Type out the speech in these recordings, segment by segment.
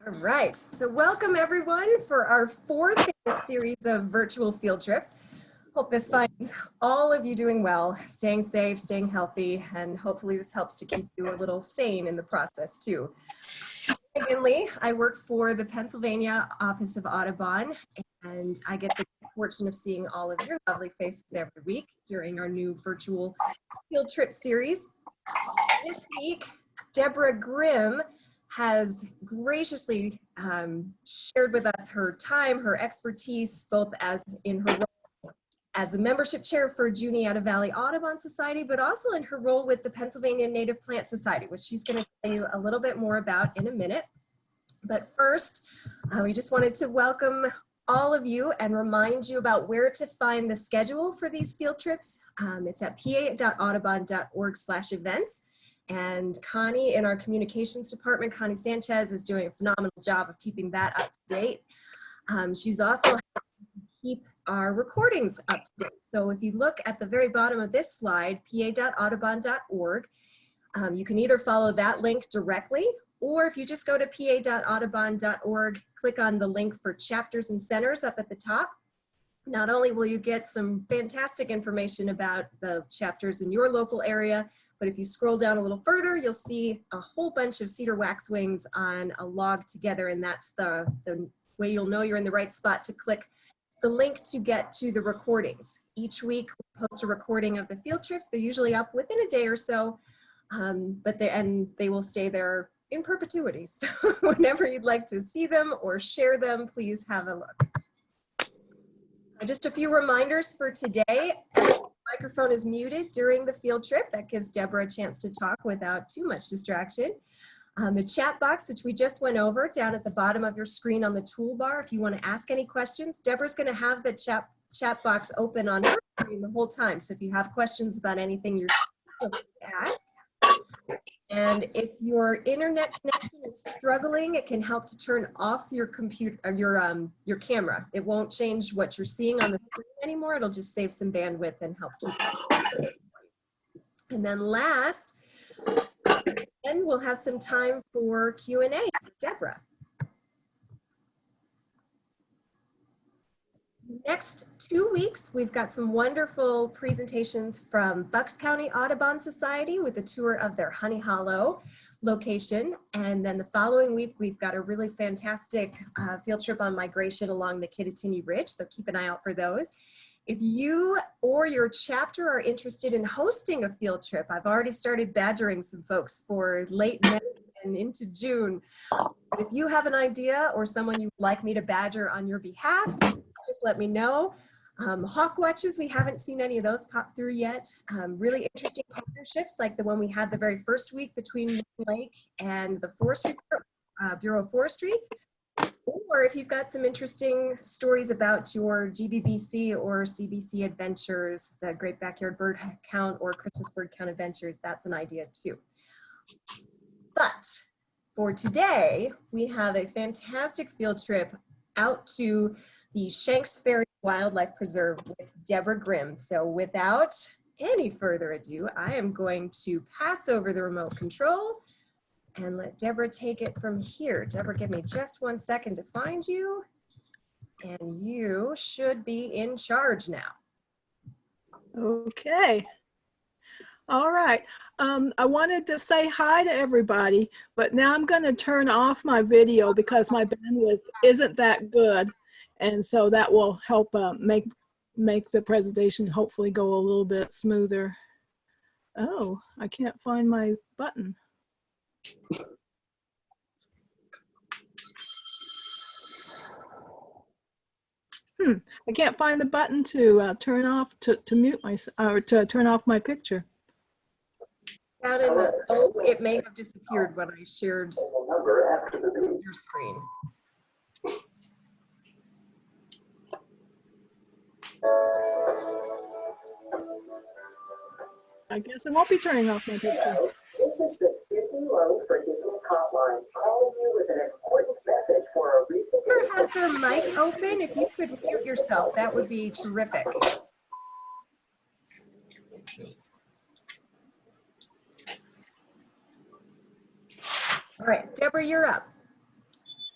All right, so welcome everyone for our fourth in a series of virtual field trips. Hope this finds all of you doing well, staying safe, staying healthy, and hopefully this helps to keep you a little sane in the process too. I'm Inley. I work for the Pennsylvania Office of Audubon, and I get the fortune of seeing all of your lovely faces every week during our new virtual field trip series. This week, Debra Grim has graciously shared with us her time, her expertise, both as in her role as the membership chair for Juniata Valley Audubon Society, but also in her role with the Pennsylvania Native Plant Society, which she's going to tell you a little bit more about in a minute. But first, we just wanted to welcome all of you and remind you about where to find the schedule for these field trips. It's at pa.audubon.org/events. And Connie in our communications department, Connie Sanchez, is doing a phenomenal job of keeping that up to date. She's also helping to keep our recordings up to date. So if you look at the very bottom of this slide, pa.audubon.org, you can either follow that link directly, or if you just go to pa.audubon.org, click on the link for chapters and centers up at the top. Not only will you get some fantastic information about the chapters in your local area, but if you scroll down a little further, you'll see a whole bunch of cedar waxwings on a log together, and that's the way you'll know you're in the right spot to click the link to get to the recordings. Each week we post a recording of the field trips. They're usually up within a day or so, but they will stay there in perpetuity. So whenever you'd like to see them or share them, please have a look. Just a few reminders for today. The microphone is muted during the field trip. That gives Debra a chance to talk without too much distraction. The chat box, which we just went over, down at the bottom of your screen on the toolbar, if you want to ask any questions, Debra's going to have the chat box open on her screen the whole time. So if you have questions about anything you're ask. And if your internet connection is struggling, it can help to turn off your computer, your camera. It won't change what you're seeing on the screen anymore. It'll just save some bandwidth and help keep it. And then last, then we'll have some time for Q&A for Debra. Next 2 weeks, we've got some wonderful presentations from Bucks County Audubon Society with a tour of their Honey Hollow location. And then the following week, we've got a really fantastic field trip on migration along the Kittatinny Ridge. So keep an eye out for those. If you or your chapter are interested in hosting a field trip, I've already started badgering some folks for late May and into June. But if you have an idea or someone you'd like me to badger on your behalf, just let me know. Hawk watches, we haven't seen any of those pop through yet. Really interesting partnerships like the one we had the very first week between Moon Lake and the Forestry Bureau of Forestry. Or if you've got some interesting stories about your GBBC or CBC adventures, the Great Backyard Bird Count or Christmas Bird Count adventures, that's an idea too. But for today, we have a fantastic field trip out to the Shenks Ferry Wildlife Preserve with Debra Grim. So without any further ado, I am going to pass over the remote control and let Debra take it from here. Debra, give me just 1 second to find you, and you should be in charge now. Okay. All right. I wanted to say hi to everybody, but now I'm going to turn off my video because my bandwidth isn't that good. And so that will help make the presentation hopefully go a little bit smoother. Oh, I can't find my button. I can't find the button to turn off, to mute my, or to turn off my picture. Out in the, oh, it may have disappeared when I shared your screen. I guess I won't be turning off my picture. This is the Disney Loan Forgiveness Hotline, calling you with an important message for a recent... Whoever has their mic open, if you could mute yourself, that would be terrific. All right, Debra, you're up.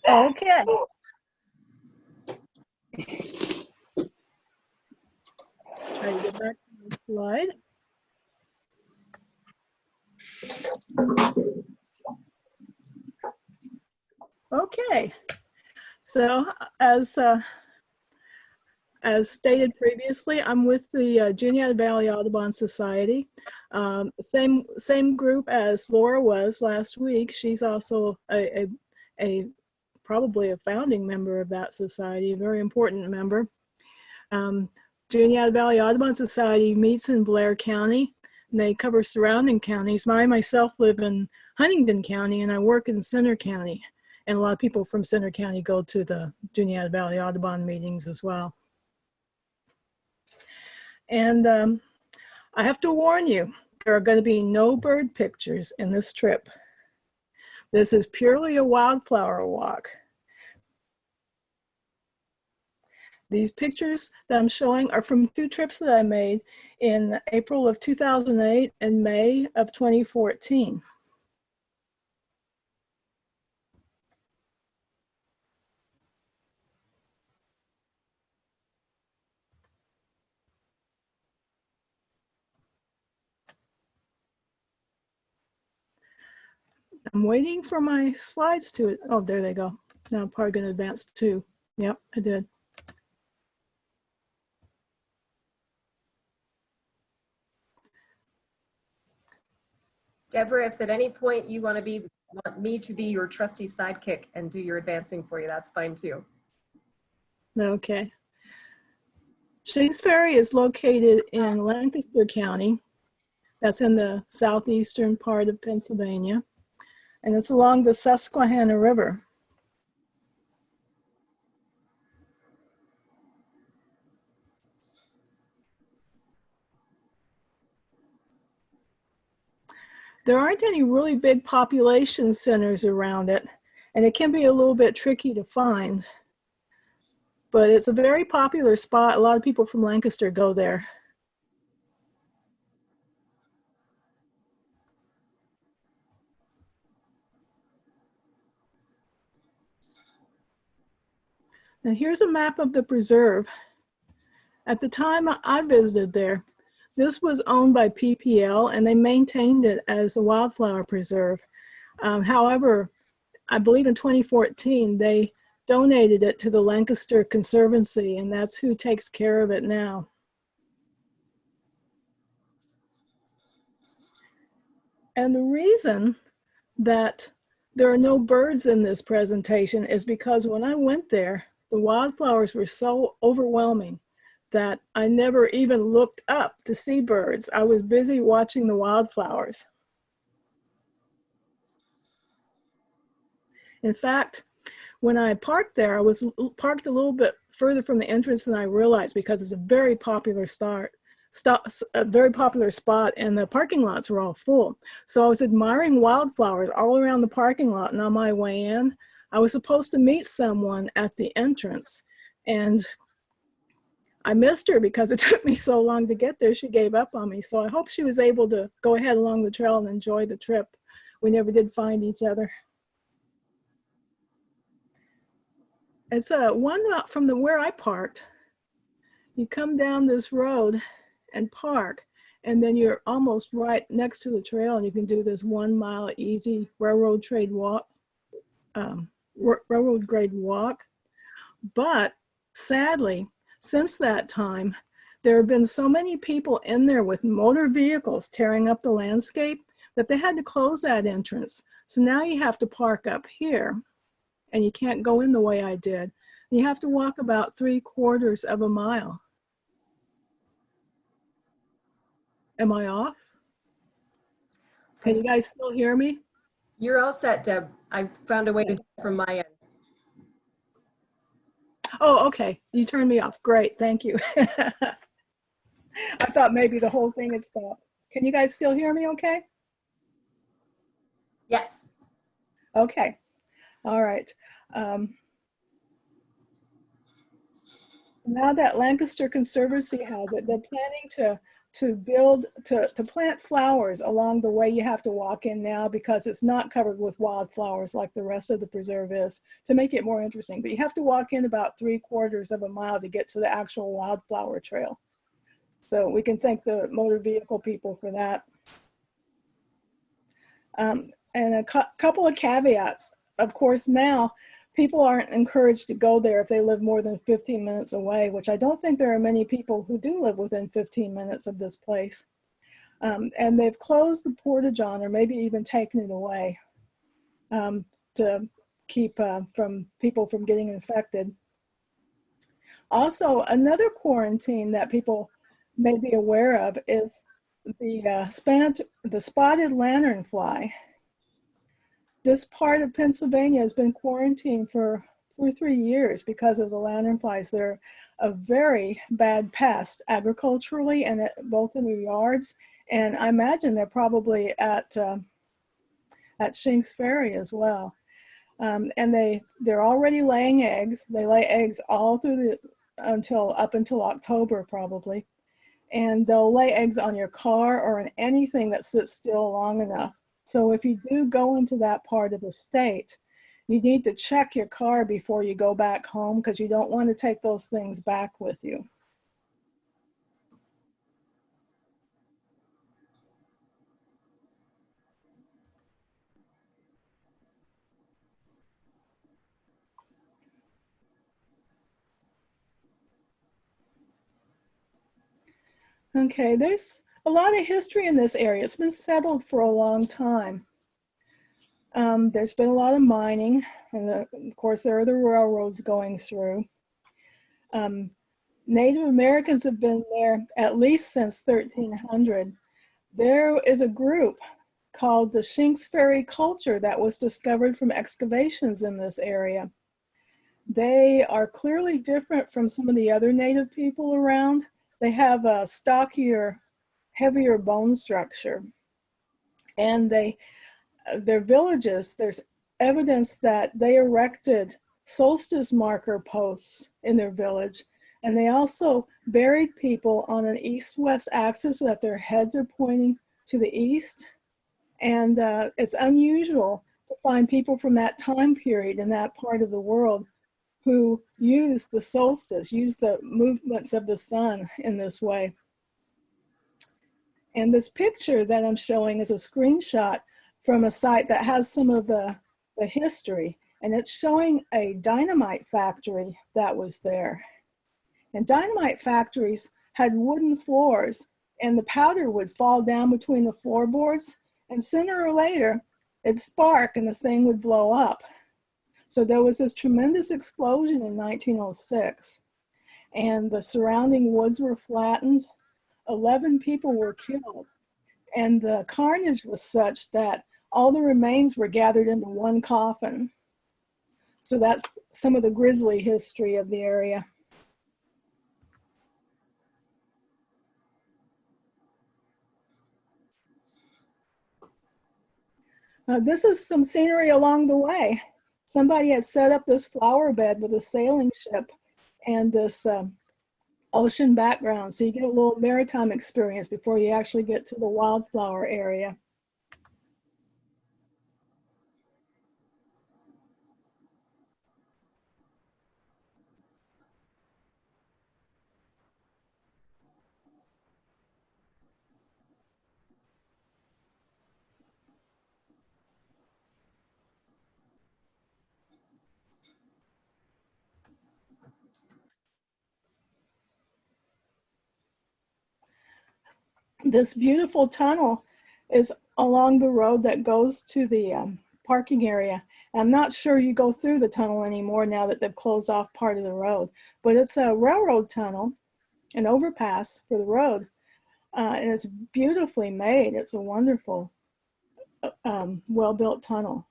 Okay. Try to get back to my slide. Okay. So as stated previously, I'm with the Juniata Valley Audubon Society. Same group as Laura was last week. She's also probably a founding member of that society, a very important member. Juniata Valley Audubon Society meets in Blair County, and they cover surrounding counties. I myself live in Huntingdon County, and I work in Center County. And a lot of people from Center County go to the Juniata Valley Audubon meetings as well. And I have to warn you, there are going to be no bird pictures in this trip. This is purely a wildflower walk. These pictures that I'm showing are from 2 trips that I made in April of 2008 and May of 2014. I'm waiting for my slides to, oh, there they go. Now I'm probably going to advance to 2. Yep, I did. Deborah, if at any point you want me to be your trusty sidekick and do your advancing for you, that's fine too. Okay. Shenks Ferry is located in Lancaster County. That's in the southeastern part of Pennsylvania. And it's along the Susquehanna River. There aren't any really big population centers around it, and it can be a little bit tricky to find. But it's a very popular spot. A lot of people from Lancaster go there. Now here's a map of the preserve. At the time I visited there, this was owned by PPL and they maintained it as a wildflower preserve. However, I believe in 2014, they donated it to the Lancaster Conservancy, and that's who takes care of it now. And the reason that there are no birds in this presentation is because when I went there, the wildflowers were so overwhelming that I never even looked up to see birds. I was busy watching the wildflowers. In fact, when I parked there, I was parked a little bit further from the entrance than I realized because it's a very popular very popular spot, and the parking lots were all full. So I was admiring wildflowers all around the parking lot, and on my way in, I was supposed to meet someone at the entrance, and I missed her because it took me so long to get there. She gave up on me. So I hope she was able to go ahead along the trail and enjoy the trip. We never did find each other. It's one from where I parked. You come down this road and park, and then you're almost right next to the trail, and you can do this 1 mile easy railroad grade walk. But sadly, since that time, there have been so many people in there with motor vehicles tearing up the landscape that they had to close that entrance. So now you have to park up here, and you can't go in the way I did. You have to walk about 3/4 of a mile. Am I off? Can you guys still hear me? You're all set, Deb. I found a way to do it from my end. Oh, okay. You turned me off. Great. Thank you. I thought maybe the whole thing had stopped. Can you guys still hear me okay? Yes. Okay. All right. Now that Lancaster Conservancy has it, they're planning to plant flowers along the way you have to walk in now, because it's not covered with wildflowers like the rest of the preserve is, to make it more interesting. But you have to walk in about 3/4 of a mile to get to the actual wildflower trail. So we can thank the motor vehicle people for that. And a couple of caveats. Of course, now people aren't encouraged to go there if they live more than 15 minutes away, which I don't think there are many people who do live within 15 minutes of this place. And they've closed the porta-john, or maybe even taken it away, to keep from people from getting infected. Also, another quarantine that people may be aware of is the spotted lanternfly. This part of Pennsylvania has been quarantined for 2 or 3 years because of the lanternflies. They're a very bad pest agriculturally and both in the yards. And I imagine they're probably at Shenks Ferry as well. And they're already laying eggs. They lay eggs all through up until October probably. And they'll lay eggs on your car or on anything that sits still long enough. So if you do go into that part of the state, you need to check your car before you go back home, because you don't want to take those things back with you. Okay, there's a lot of history in this area. It's been settled for a long time. There's been a lot of mining, and of course there are the railroads going through. Native Americans have been there at least since 1300. There is a group called the Shenks Ferry culture that was discovered from excavations in this area. They are clearly different from some of the other native people around. They have a stockier, heavier bone structure. And their villages, there's evidence that they erected solstice marker posts in their village. And they also buried people on an east-west axis so that their heads are pointing to the east. And it's unusual to find people from that time period in that part of the world who use the solstice, use the movements of the sun in this way. And this picture that I'm showing is a screenshot from a site that has some of the history, and it's showing a dynamite factory that was there. And dynamite factories had wooden floors, and the powder would fall down between the floorboards, and sooner or later it'd spark and the thing would blow up. So there was this tremendous explosion in 1906, and the surrounding woods were flattened. 11 people were killed, and the carnage was such that all the remains were gathered into one coffin. So that's some of the grisly history of the area. This is some scenery along the way. Somebody had set up this flower bed with a sailing ship and this ocean background, so you get a little maritime experience before you actually get to the wildflower area. This beautiful tunnel is along the road that goes to the parking area. I'm not sure you go through the tunnel anymore now that they've closed off part of the road, but it's a railroad tunnel, an overpass for the road, and it's beautifully made. It's a wonderful, well-built tunnel.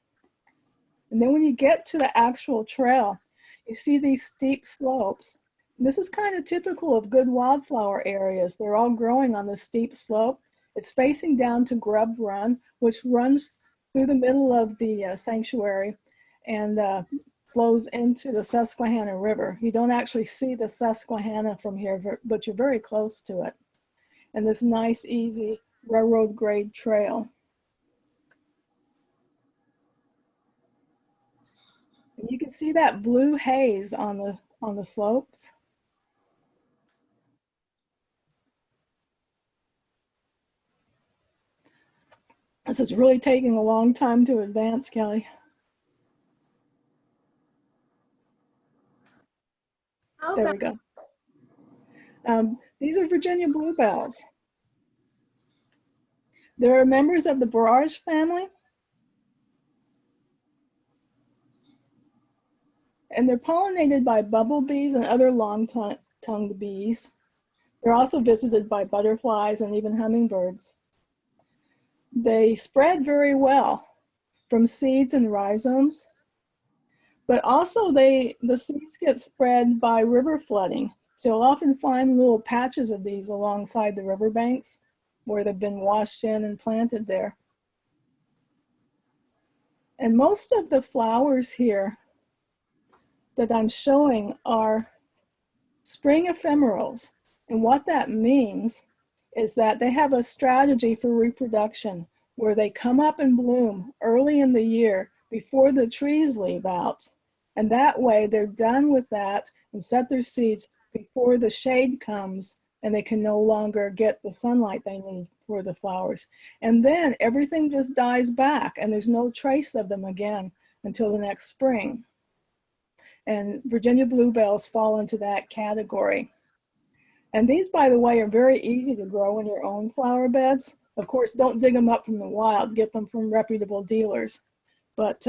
And then when you get to the actual trail, you see these steep slopes. This is kind of typical of good wildflower areas. They're all growing on the steep slope. It's facing down to Grub Run, which runs through the middle of the sanctuary and flows into the Susquehanna River. You don't actually see the Susquehanna from here, but you're very close to it. and this nice, easy railroad grade trail. And you can see that blue haze on the slopes. This is really taking a long time to advance, Kelly. There we go. These are Virginia bluebells. They're members of the borage family. And they're pollinated by bumblebees and other long-tongued bees. They're also visited by butterflies and even hummingbirds. They spread very well from seeds and rhizomes, but also the seeds get spread by river flooding. So you'll often find little patches of these alongside the riverbanks where they've been washed in and planted there. And most of the flowers here that I'm showing are spring ephemerals. And what that means is that they have a strategy for reproduction where they come up and bloom early in the year before the trees leave out. And that way they're done with that and set their seeds before the shade comes and they can no longer get the sunlight they need for the flowers. And then everything just dies back and there's no trace of them again until the next spring. And Virginia bluebells fall into that category. And these, by the way, are very easy to grow in your own flower beds. Of course, don't dig them up from the wild, get them from reputable dealers. But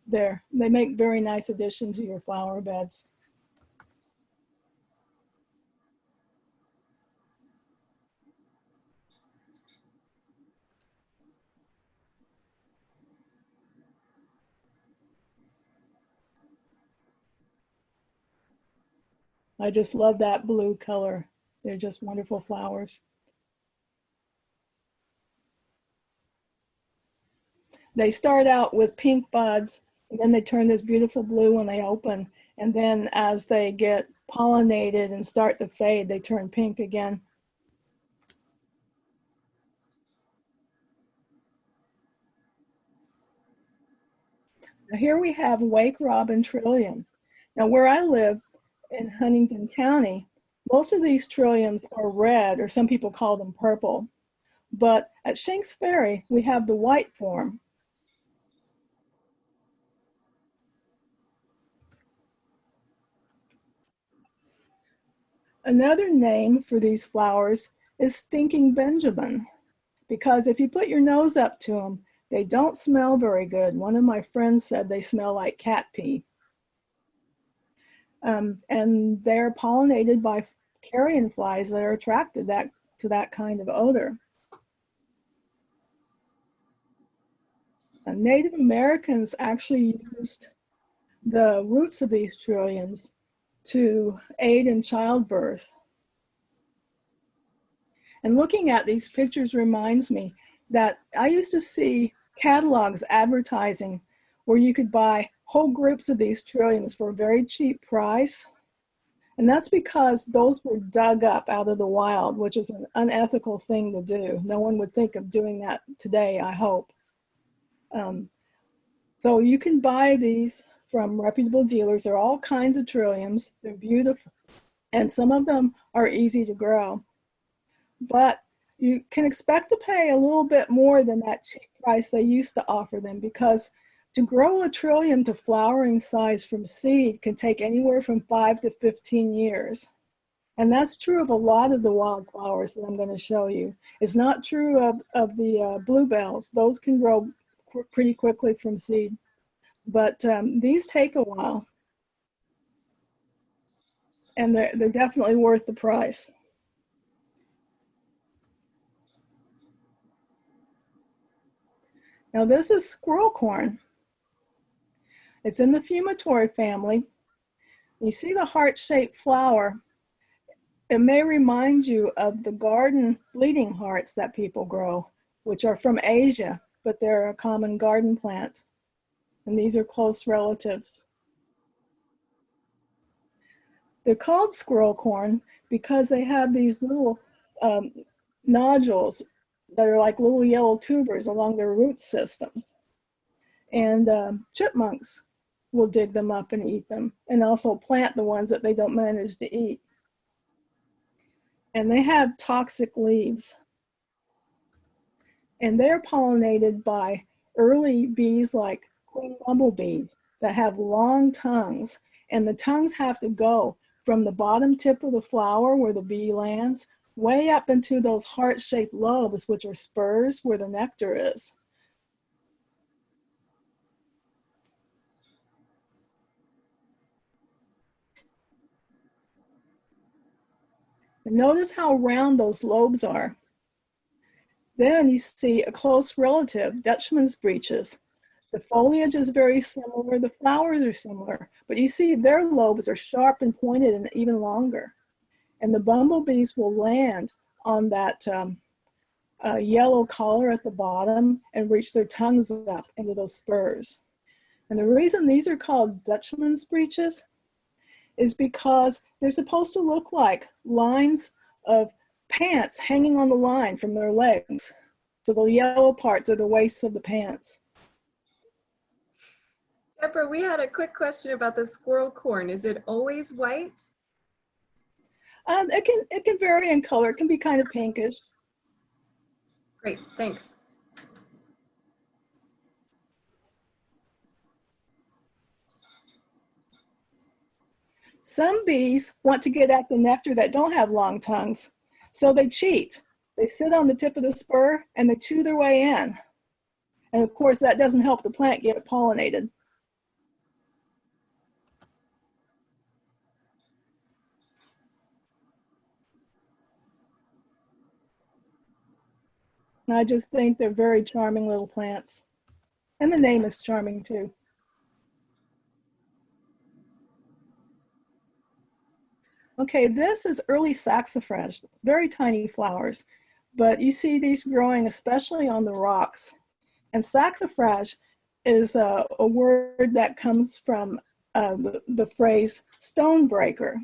they make very nice addition to your flower beds. I just love that blue color. They're just wonderful flowers. They start out with pink buds, and then they turn this beautiful blue when they open. And then as they get pollinated and start to fade, they turn pink again. Now here we have Wake Robin Trillium. Now where I live in Huntington County, most of these trilliums are red, or some people call them purple. But at Shenks Ferry, we have the white form. Another name for these flowers is Stinking Benjamin, because if you put your nose up to them, they don't smell very good. One of my friends said they smell like cat pee. And they're pollinated by carrion flies that are attracted to that kind of odor. Native Americans actually used the roots of these trilliums to aid in childbirth. And looking at these pictures reminds me that I used to see catalogs advertising where you could buy whole groups of these trilliums for a very cheap price. And that's because those were dug up out of the wild, which is an unethical thing to do. No one would think of doing that today, I hope. So you can buy these from reputable dealers. There are all kinds of trilliums. They're beautiful. And some of them are easy to grow. But you can expect to pay a little bit more than that cheap price they used to offer them, because to grow a trillium to flowering size from seed can take anywhere from 5 to 15 years. And that's true of a lot of the wildflowers that I'm going to show you. It's not true of the bluebells. Those can grow pretty quickly from seed. But these take a while. And they're definitely worth the price. Now this is squirrel corn. It's in the fumitory family. You see the heart-shaped flower. It may remind you of the garden bleeding hearts that people grow, which are from Asia, but they're a common garden plant. And these are close relatives. They're called squirrel corn because they have these little um, nodules that are like little yellow tubers along their root systems. And chipmunks will dig them up and eat them, and also plant the ones that they don't manage to eat. And they have toxic leaves. And they're pollinated by early bees like queen bumblebees that have long tongues. And the tongues have to go from the bottom tip of the flower where the bee lands way up into those heart-shaped lobes, which are spurs where the nectar is. And notice how round those lobes are. Then you see a close relative, Dutchman's breeches. The foliage is very similar, the flowers are similar, but you see their lobes are sharp and pointed and even longer. And the bumblebees will land on that yellow collar at the bottom and reach their tongues up into those spurs. And the reason these are called Dutchman's breeches is because they're supposed to look like lines of pants hanging on the line from their legs. So the yellow parts are the waists of the pants. Deborah, we had a quick question about the squirrel corn. Is it always white? It can vary in color. It can be kind of pinkish. Great, thanks. Some bees want to get at the nectar that don't have long tongues, so they cheat. They sit on the tip of the spur and they chew their way in. And of course, that doesn't help the plant get pollinated. And I just think they're very charming little plants. And the name is charming too. Okay, this is early saxifrage, very tiny flowers, but you see these growing especially on the rocks. And saxifrage is a word that comes from the phrase stonebreaker.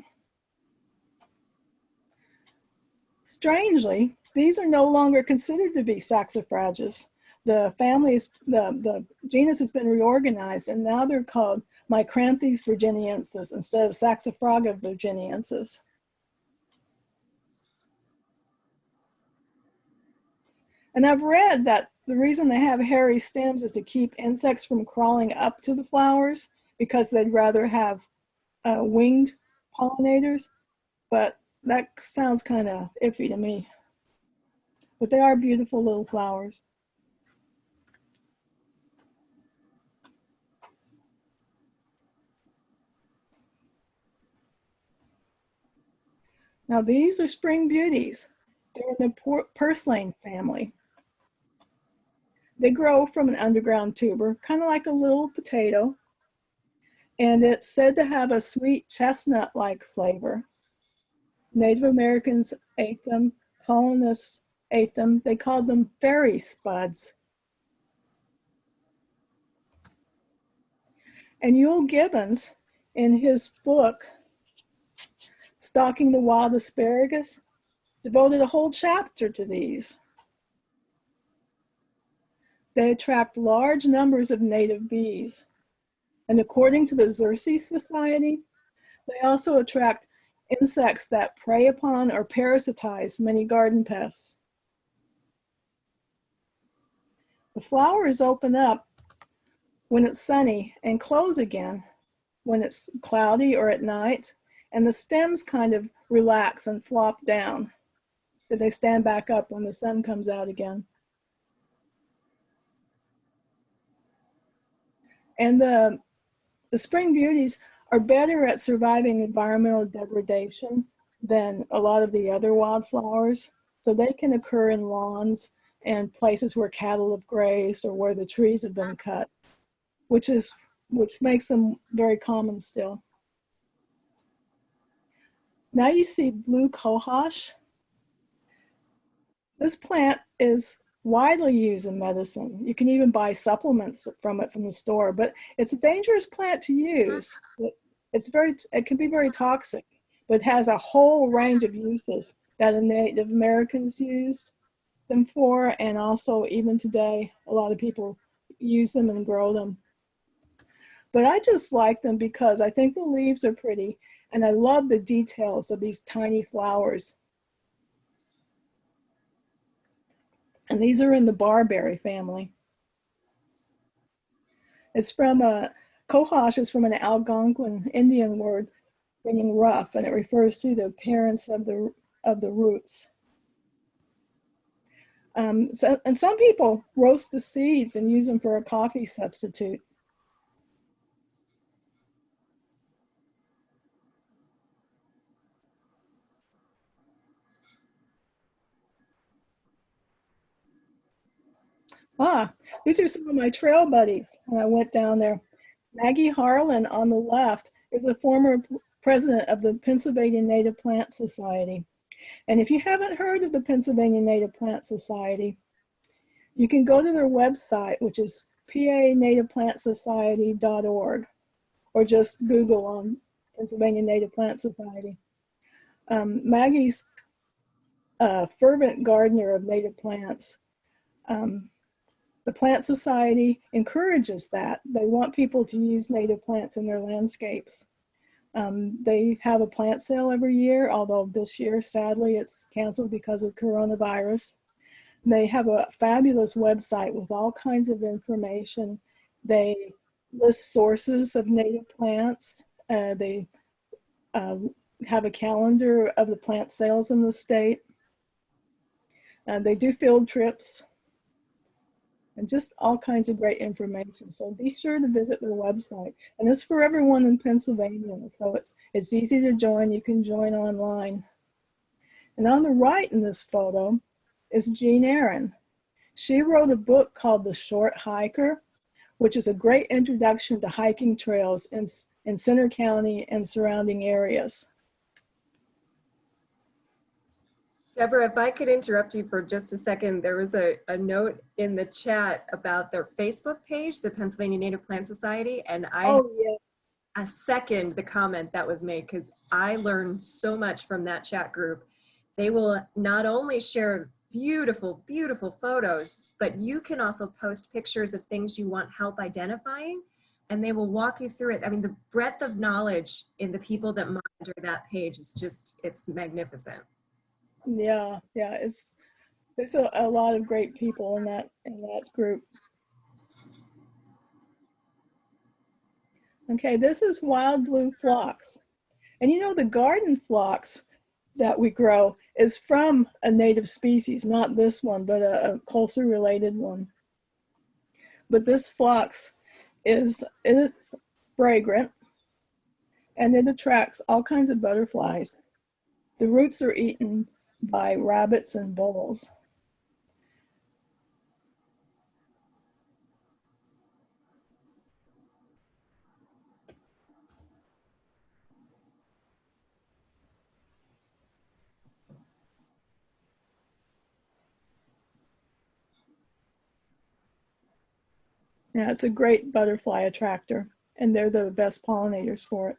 Strangely, these are no longer considered to be saxifrages. The genus has been reorganized, and now they're called Micranthes virginiensis instead of Saxifraga virginiensis. And I've read that the reason they have hairy stems is to keep insects from crawling up to the flowers because they'd rather have winged pollinators, but that sounds kind of iffy to me. But they are beautiful little flowers. Now these are spring beauties. They're in the purslane family. They grow from an underground tuber, kind of like a little potato. And it's said to have a sweet chestnut-like flavor. Native Americans ate them, colonists ate them. They called them fairy spuds. And Yule Gibbons, in his book, Stalking the Wild Asparagus, devoted a whole chapter to these. They attract large numbers of native bees. And according to the Xerces Society, they also attract insects that prey upon or parasitize many garden pests. The flowers open up when it's sunny and close again when it's cloudy or at night, and the stems kind of relax and flop down. So they stand back up when the sun comes out again. And the spring beauties are better at surviving environmental degradation than a lot of the other wildflowers. So they can occur in lawns and places where cattle have grazed or where the trees have been cut, which makes them very common still. Now you see blue cohosh. This plant is widely used in medicine. You can even buy supplements from it from the store, but it's a dangerous plant to use. It can be very toxic, but it has a whole range of uses. that the Native Americans used them for, and also even today, a lot of people use them and grow them. But I just like them because I think the leaves are pretty, and I love the details of these tiny flowers. And these are in the barberry family. It's from Cohosh is from an Algonquin Indian word meaning rough, and it refers to the appearance of the roots. And some people roast the seeds and use them for a coffee substitute. These are some of my trail buddies when I went down there. Maggie Harlan on the left is a former president of the Pennsylvania Native Plant Society. And if you haven't heard of the Pennsylvania Native Plant Society, you can go to their website, which is panativeplantsociety.org, or just Google on Pennsylvania Native Plant Society. Maggie's a fervent gardener of native plants. The Plant Society encourages that. They want people to use native plants in their landscapes. They have a plant sale every year, although this year, sadly, it's canceled because of coronavirus. They have a fabulous website with all kinds of information. They list sources of native plants. They have a calendar of the plant sales in the state. They do field trips and just all kinds of great information. So be sure to visit their website. And it's for everyone in Pennsylvania. So it's easy to join. You can join online. And on the right in this photo is Jean Aaron. She wrote a book called The Short Hiker, which is a great introduction to hiking trails in Centre County and surrounding areas. Deborah, if I could interrupt you for just a second, there was a note in the chat about their Facebook page, the Pennsylvania Native Plant Society, and I second the comment that was made because I learned so much from that chat group. They will not only share beautiful, beautiful photos, but you can also post pictures of things you want help identifying, and they will walk you through it. I mean, the breadth of knowledge in the people that monitor that page is just, it's magnificent. Yeah, there's a lot of great people in that group. Okay, this is wild blue phlox. And you know, the garden phlox that we grow is from a native species, not this one, but a closer related one. But this phlox it's fragrant, and it attracts all kinds of butterflies. The roots are eaten by rabbits and voles. Yeah, it's a great butterfly attractor, and they're the best pollinators for it.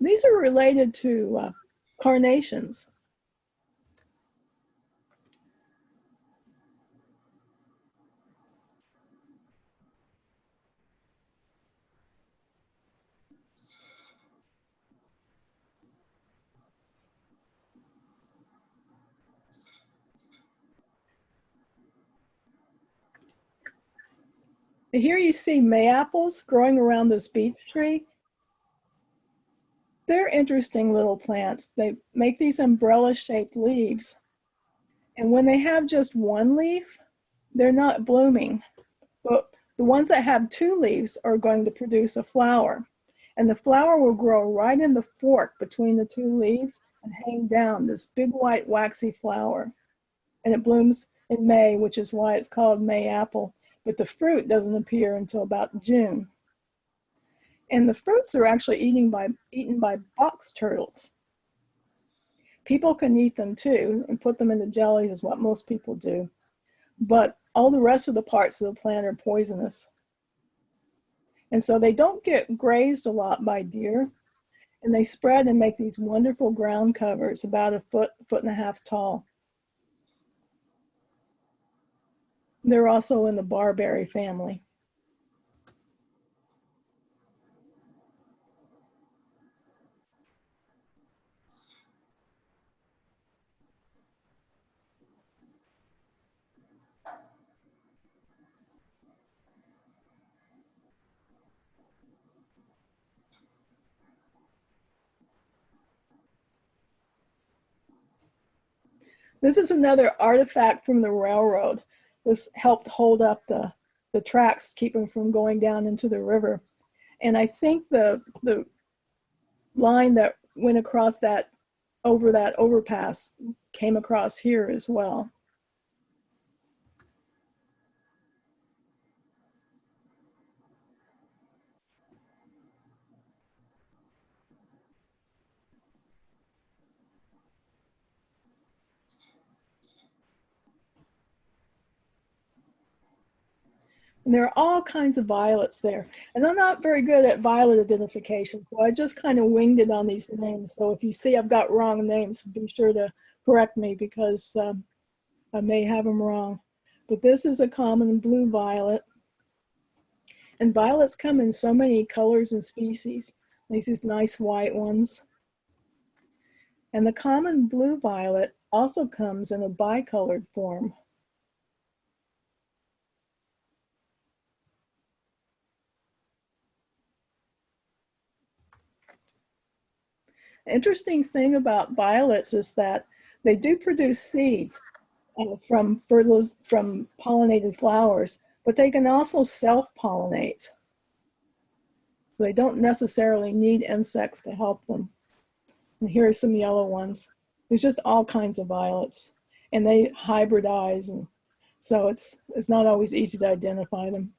These are related to carnations. Here you see mayaples growing around this beech tree. They're interesting little plants. They make these umbrella-shaped leaves. And when they have just one leaf, they're not blooming. But the ones that have two leaves are going to produce a flower. And the flower will grow right in the fork between the two leaves and hang down, this big white waxy flower. And it blooms in May, which is why it's called May apple. But the fruit doesn't appear until about June. And the fruits are actually eaten by box turtles. People can eat them too and put them into jellies is what most people do. But all the rest of the parts of the plant are poisonous. And so they don't get grazed a lot by deer, and they spread and make these wonderful ground covers about a foot and a half tall. They're also in the barberry family. This is another artifact from the railroad. This helped hold up the tracks, keep them from going down into the river. And I think the line that went across that overpass came across here as well. And there are all kinds of violets there. And I'm not very good at violet identification, so I just kind of winged it on these names. So if you see I've got wrong names, be sure to correct me because I may have them wrong. But this is a common blue violet. And violets come in so many colors and species. These nice white ones. And the common blue violet also comes in a bicolored form. Interesting thing about violets is that they do produce seeds from pollinated flowers, but they can also self-pollinate. So they don't necessarily need insects to help them. And here are some yellow ones. There's just all kinds of violets, and they hybridize, and so it's not always easy to identify them.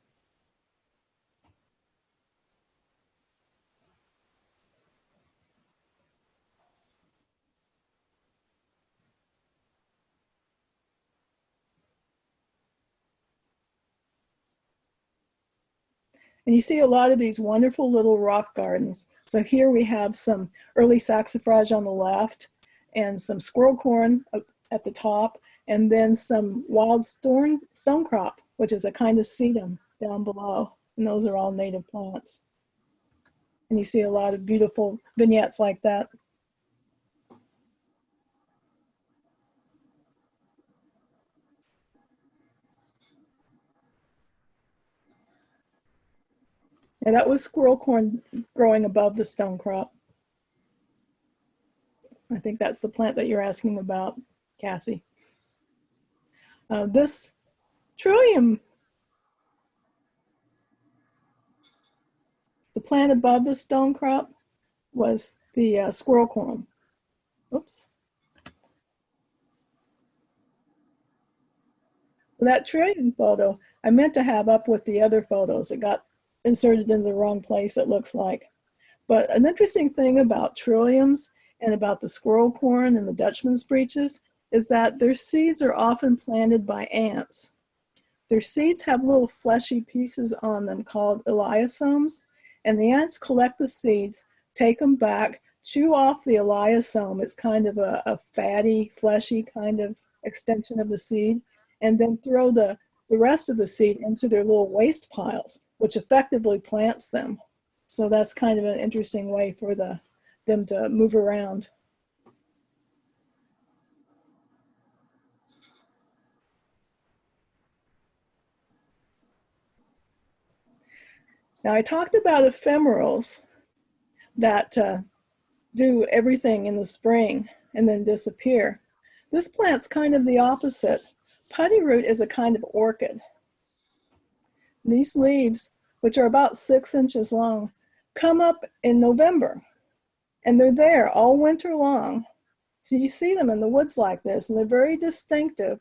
And you see a lot of these wonderful little rock gardens. So here we have some early saxifrage on the left and some squirrel corn at the top, and then some wild stonecrop, which is a kind of sedum down below. And those are all native plants. And you see a lot of beautiful vignettes like that. And that was squirrel corn growing above the stonecrop. I think that's the plant that you're asking about, Cassie. This trillium, the plant above the stonecrop, was the squirrel corn. Oops. That trillium photo, I meant to have up with the other photos. It got inserted in the wrong place, it looks like. But an interesting thing about trilliums and about the squirrel corn and the Dutchman's breeches is that their seeds are often planted by ants. Their seeds have little fleshy pieces on them called elaiosomes, and the ants collect the seeds, take them back, chew off the elaiosome. It's kind of a fatty, fleshy kind of extension of the seed, and then throw the rest of the seed into their little waste piles, which effectively plants them. So that's kind of an interesting way for them to move around. Now I talked about ephemerals that do everything in the spring and then disappear. This plant's kind of the opposite. Putty root is a kind of orchid. These leaves, which are about 6 inches long, come up in November, and they're there all winter long. So you see them in the woods like this, and they're very distinctive.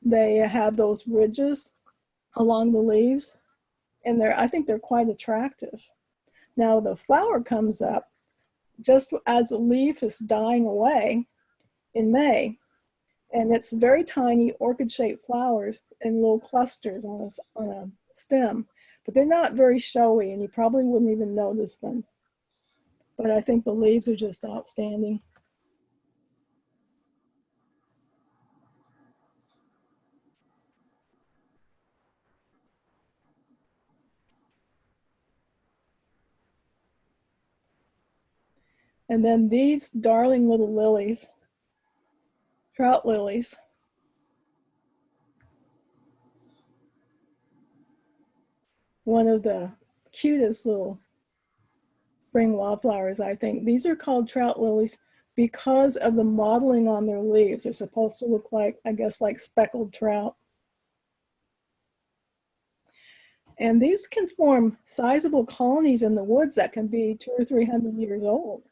They have those ridges along the leaves, and I think they're quite attractive. Now the flower comes up just as the leaf is dying away in May. And it's very tiny orchid-shaped flowers in little clusters on a stem. But they're not very showy, and you probably wouldn't even notice them. But I think the leaves are just outstanding. And then these darling little lilies, trout lilies. One of the cutest little spring wildflowers, I think. These are called trout lilies because of the mottling on their leaves. They're supposed to look like, I guess, like speckled trout. And these can form sizable colonies in the woods that can be 200 or 300 years old.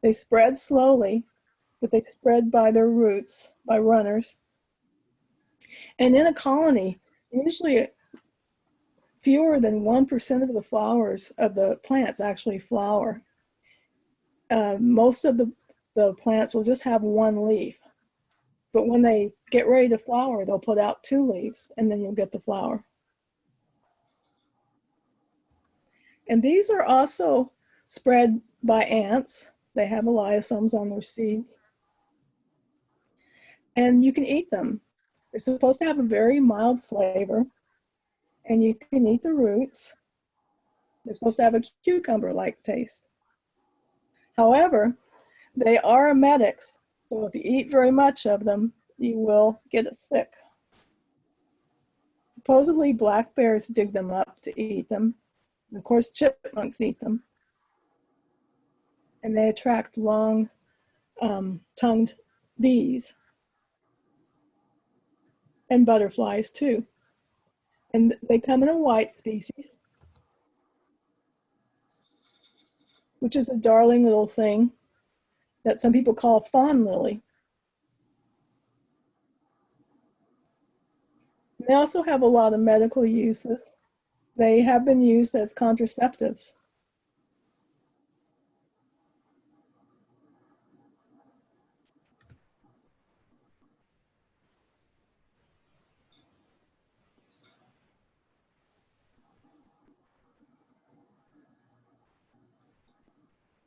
They spread slowly, but they spread by their roots, by runners. And in a colony, usually fewer than 1% of the flowers of the plants actually flower. Most of the plants will just have one leaf. But when they get ready to flower, they'll put out 2 leaves, and then you'll get the flower. And these are also spread by ants. They have eliosomes on their seeds. And you can eat them. They're supposed to have a very mild flavor, and you can eat the roots. They're supposed to have a cucumber-like taste. However, they are emetics, so if you eat very much of them, you will get sick. Supposedly, black bears dig them up to eat them. And of course, chipmunks eat them. And they attract long-tongued bees and butterflies too. And they come in a white species, which is a darling little thing that some people call fawn lily. They also have a lot of medical uses. They have been used as contraceptives.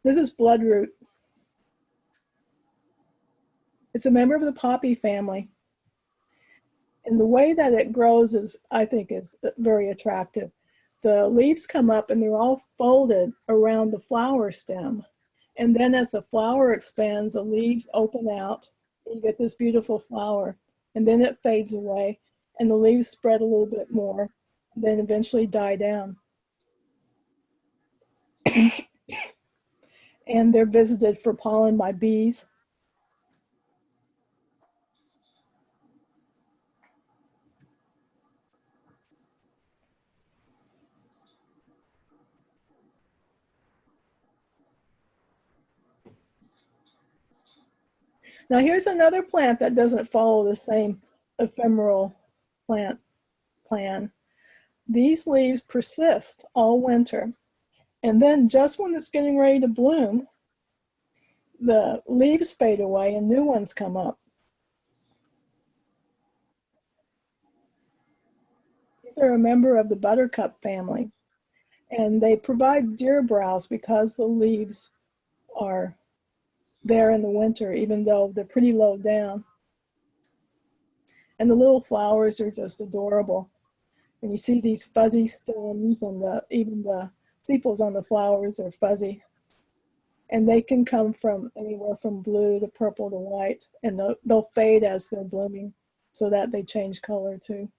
This is bloodroot. It's a member of the poppy family. And the way that it grows is, I think, is very attractive. The leaves come up and they're all folded around the flower stem. And then as the flower expands, the leaves open out, and you get this beautiful flower. And then it fades away, and the leaves spread a little bit more, then eventually die down. And they're visited for pollen by bees. Now here's another plant that doesn't follow the same ephemeral plant plan. These leaves persist all winter. And then just when it's getting ready to bloom, the leaves fade away and new ones come up. These are a member of the buttercup family. And they provide deer browse because the leaves are there in the winter, even though they're pretty low down. And the little flowers are just adorable. And you see these fuzzy stems, and even the sepals on the flowers are fuzzy. And they can come from anywhere from blue to purple to white, and they'll fade as they're blooming so that they change color too.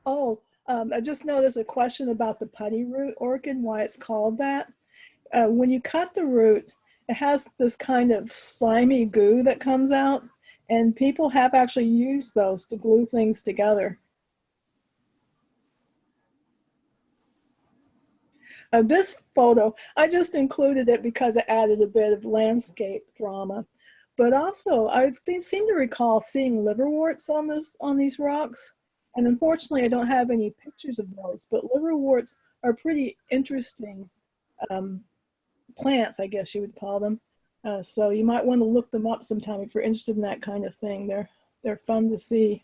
Oh, I just noticed a question about the putty root orchid, why it's called that. When you cut the root, it has this kind of slimy goo that comes out, and people have actually used those to glue things together. This photo, I just included it because it added a bit of landscape drama. But also, seem to recall seeing liverworts on these rocks. And unfortunately, I don't have any pictures of those, but liverworts are pretty interesting plants, I guess you would call them. So you might want to look them up sometime if you're interested in that kind of thing. They're fun to see.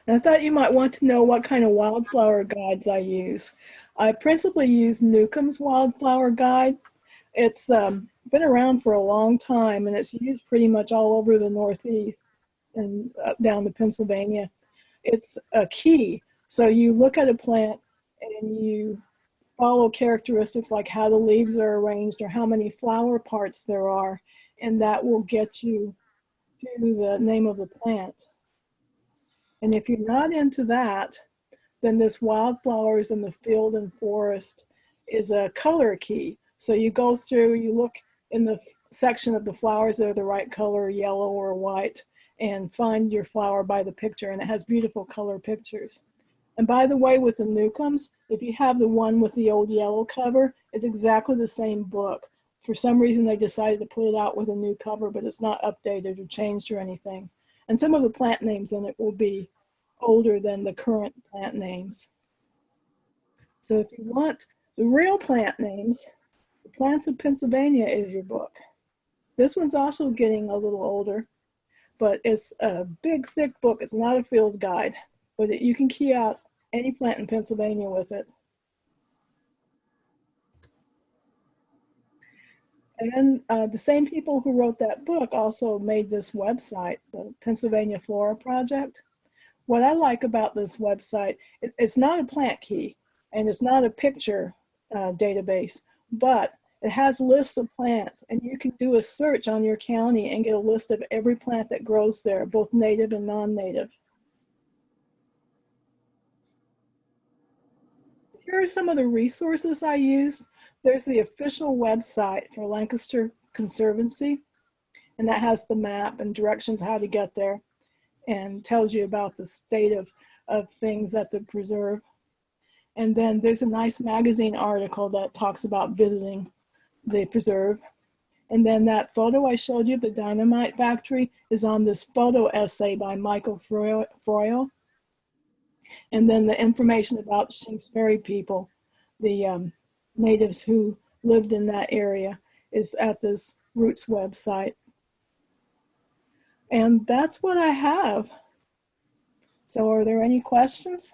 And I thought you might want to know what kind of wildflower guides I use. I principally use Newcomb's Wildflower Guide. It's been around for a long time, and it's used pretty much all over the Northeast and down to Pennsylvania. It's a key. So you look at a plant and you follow characteristics like how the leaves are arranged or how many flower parts there are, and that will get you to the name of the plant. And if you're not into that, then this Wildflowers in the Field and Forest is a color key. So you go through, you look in the section of the flowers that are the right color, yellow or white, and find your flower by the picture, and it has beautiful color pictures. And by the way, with the Newcombs, if you have the one with the old yellow cover, it's exactly the same book. For some reason, they decided to put it out with a new cover, but it's not updated or changed or anything. And some of the plant names in it will be older than the current plant names. So if you want the real plant names, The Plants of Pennsylvania is your book. This one's also getting a little older, but it's a big, thick book. It's not a field guide, but you can key out any plant in Pennsylvania with it. And the same people who wrote that book also made this website, the Pennsylvania Flora Project. What I like about this website, it's not a plant key and it's not a picture database, but it has lists of plants, and you can do a search on your county and get a list of every plant that grows there, both native and non-native. Here are some of the resources I use. There's the official website for Lancaster Conservancy, and that has the map and directions how to get there and tells you about the state of things at the preserve. And then there's a nice magazine article that talks about visiting the preserve. And then that photo I showed you of the dynamite factory is on this photo essay by Michael Froyle. And then the information about the Shenks Ferry people, the natives who lived in that area, is at this Roots website. And that's what I have. So are there any questions?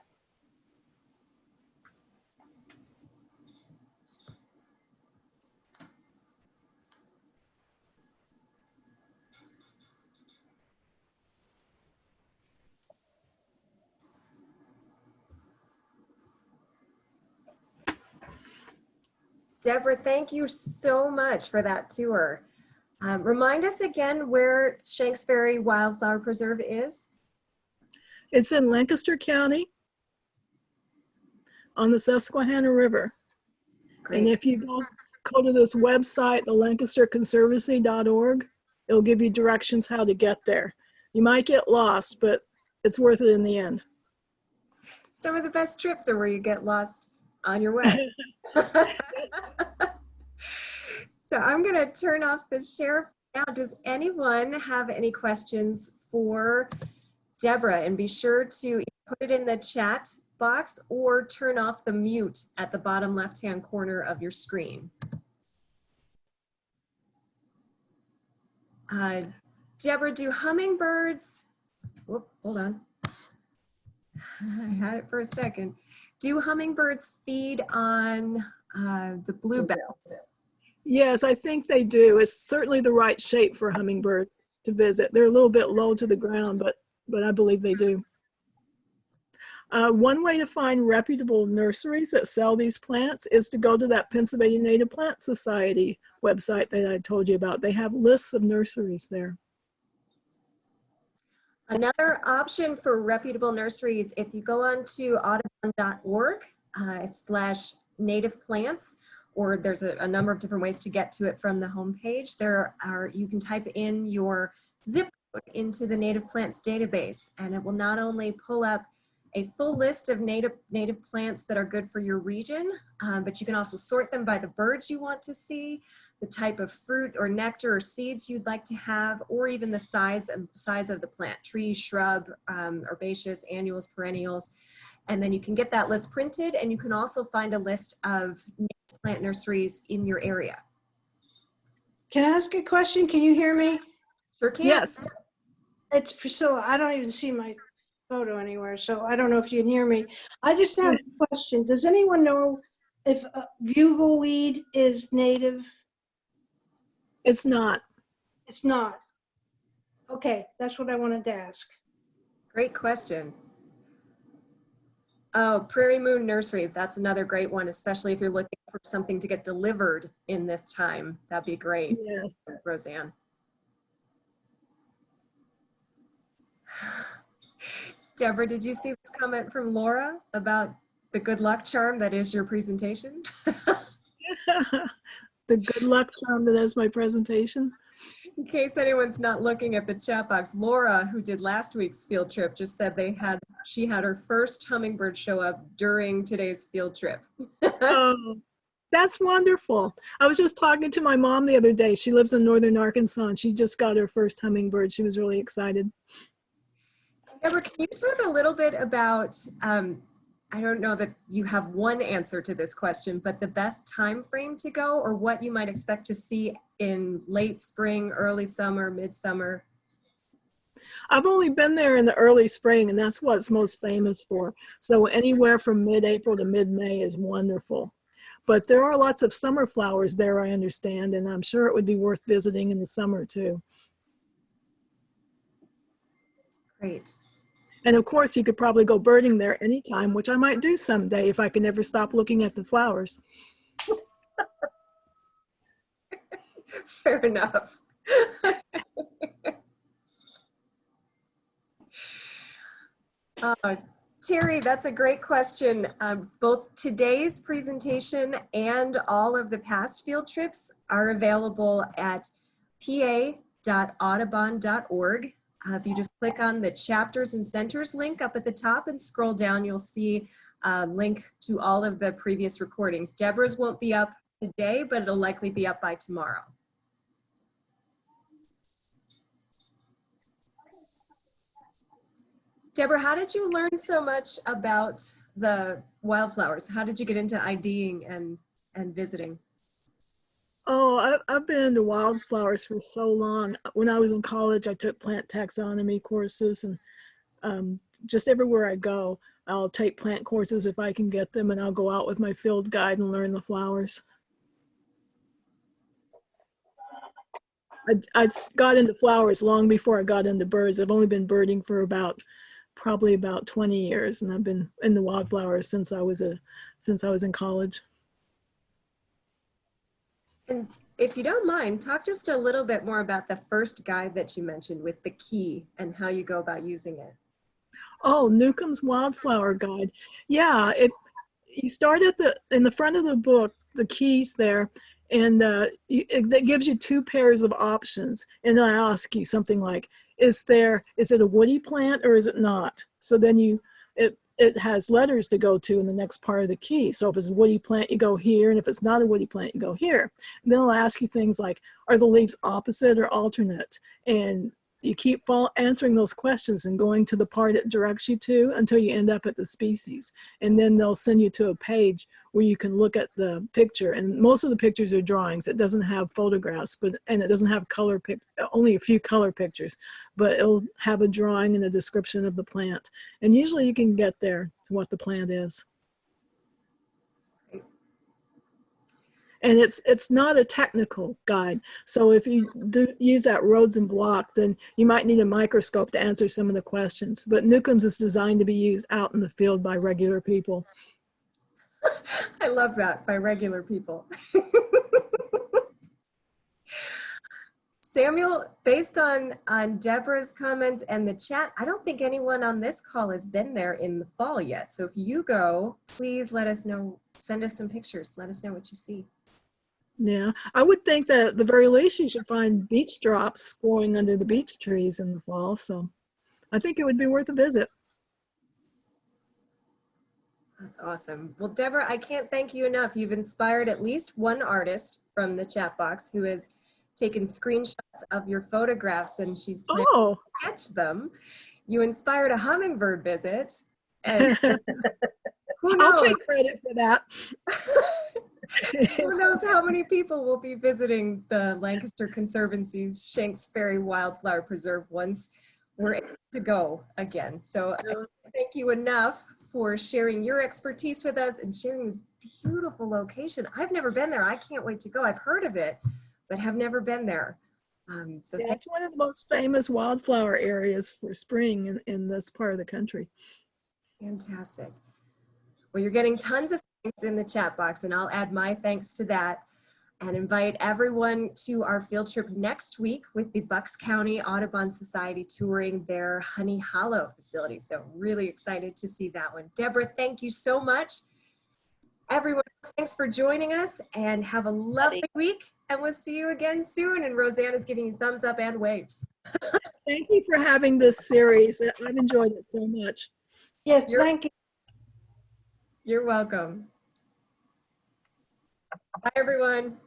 Deborah, thank you so much for that tour. Remind us again where Shenks Ferry Wildflower Preserve is. It's in Lancaster County on the Susquehanna River. Great. And if you go to this website, the lancasterconservancy.org, it'll give you directions how to get there. You might get lost, but it's worth it in the end. Some of the best trips are where you get lost on your way. So I'm going to turn off the share now. Does anyone have any questions for Deborah? And be sure to put it in the chat box or turn off the mute at the bottom left-hand corner of your screen. Deborah, do hummingbirds, whoop, hold on. I had it for a second. Do hummingbirds feed on the bluebells? Yes, I think they do. It's certainly the right shape for hummingbirds to visit. They're a little bit low to the ground, but I believe they do. One way to find reputable nurseries that sell these plants is to go to that Pennsylvania Native Plant Society website that I told you about. They have lists of nurseries there. Another option for reputable nurseries, if you go on to audubon.org /native plants, or there's a number of different ways to get to it from the homepage. You can type in your zip code into the native plants database, and it will not only pull up a full list of native plants that are good for your region, but you can also sort them by the birds you want to see, the type of fruit or nectar or seeds you'd like to have, or even the size of the plant, tree, shrub, herbaceous, annuals, perennials. And then you can get that list printed, and you can also find a list of native plant nurseries in your area. Can I ask a question? Can you hear me? Sure can. Yes. It's Priscilla. I don't even see my photo anywhere, so I don't know if you can hear me. I just have a question. Does anyone know if bugleweed is native? It's not. It's not. Okay, that's what I wanted to ask. Great question. Oh, Prairie Moon Nursery. That's another great one, especially if you're looking for something to get delivered in this time. That'd be great, Yes. Roseanne. Deborah, did you see this comment from Laura about the good luck charm that is your presentation? The good luck charm that is my presentation. In case anyone's not looking at the chat box, Laura, who did last week's field trip, just said she had her first hummingbird show up during today's field trip. Oh, that's wonderful. I was just talking to my mom the other day. She lives in northern Arkansas, and she just got her first hummingbird. She was really excited. Deborah, can you talk a little bit about, I don't know that you have one answer to this question, but the best time frame to go, or what you might expect to see in late spring, early summer, midsummer? I've only been there in the early spring, and that's what it's most famous for. So anywhere from mid-April to mid-May is wonderful. But there are lots of summer flowers there, I understand, and I'm sure it would be worth visiting in the summer too. Great. And of course, you could probably go birding there anytime, which I might do someday if I can never stop looking at the flowers. Fair enough. Terry, that's a great question. Both today's presentation and all of the past field trips are available at pa.audubon.org. If you just click on the chapters and centers link up at the top and scroll down, you'll see a link to all of the previous recordings. Deborah's won't be up today, but it'll likely be up by tomorrow. Deborah, how did you learn so much about the wildflowers? How did you get into IDing and visiting? Oh, I've been into wildflowers for so long. When I was in college, I took plant taxonomy courses, and just everywhere I go, I'll take plant courses if I can get them, and I'll go out with my field guide and learn the flowers. I got into flowers long before I got into birds. I've only been birding for probably about 20 years, and I've been in the wildflowers since I was in college. And if you don't mind, talk just a little bit more about the first guide that you mentioned with the key and how you go about using it. Oh, Newcomb's Wildflower Guide. Yeah, you start in the front of the book, the keys there, and it gives you two pairs of options. And I ask you something like, is it a woody plant or is it not? So then it has letters to go to in the next part of the key. So if it's a woody plant, you go here, and if it's not a woody plant, you go here. And then I'll ask you things like, are the leaves opposite or alternate? And you keep answering those questions and going to the part it directs you to until you end up at the species. And then they'll send you to a page where you can look at the picture. And most of the pictures are drawings. It doesn't have photographs, and it doesn't have only a few color pictures, but it'll have a drawing and a description of the plant. And usually you can get there to what the plant is. And it's not a technical guide. So if you do use that Rhodes and Block, then you might need a microscope to answer some of the questions. But Newcomb's is designed to be used out in the field by regular people. I love that, by regular people. Samuel, based on Deborah's comments and the chat, I don't think anyone on this call has been there in the fall yet. So if you go, please let us know, send us some pictures, let us know what you see. Yeah, I would think that at the very least you should find beach drops growing under the beech trees in the fall. So I think it would be worth a visit. That's awesome. Well, Deborah, I can't thank you enough. You've inspired at least one artist from the chat box who has taken screenshots of your photographs and she's planning Oh, to sketch them. You inspired a hummingbird visit. And who I'll knows? take credit for that. Who knows how many people will be visiting the Lancaster Conservancy's Shenks Ferry Wildflower Preserve once we're able to go again. So I can't thank you enough for sharing your expertise with us and sharing this beautiful location. I've never been there. I can't wait to go. I've heard of it, but have never been there. So Yeah, it's one of the most famous wildflower areas for spring in this part of the country. fantastic. Well, you're getting tons of thanks in the chat box, and I'll add my thanks to that and invite everyone to our field trip next week with the Bucks County Audubon Society touring their Honey Hollow facility. So really excited to see that one. Deborah, thank you so much. Everyone, thanks for joining us and have a lovely week. And we'll see you again soon. And Rosanna's giving you thumbs up and waves. Thank you for having this series. I've enjoyed it so much. Yes, thank you. You're welcome. Bye, everyone.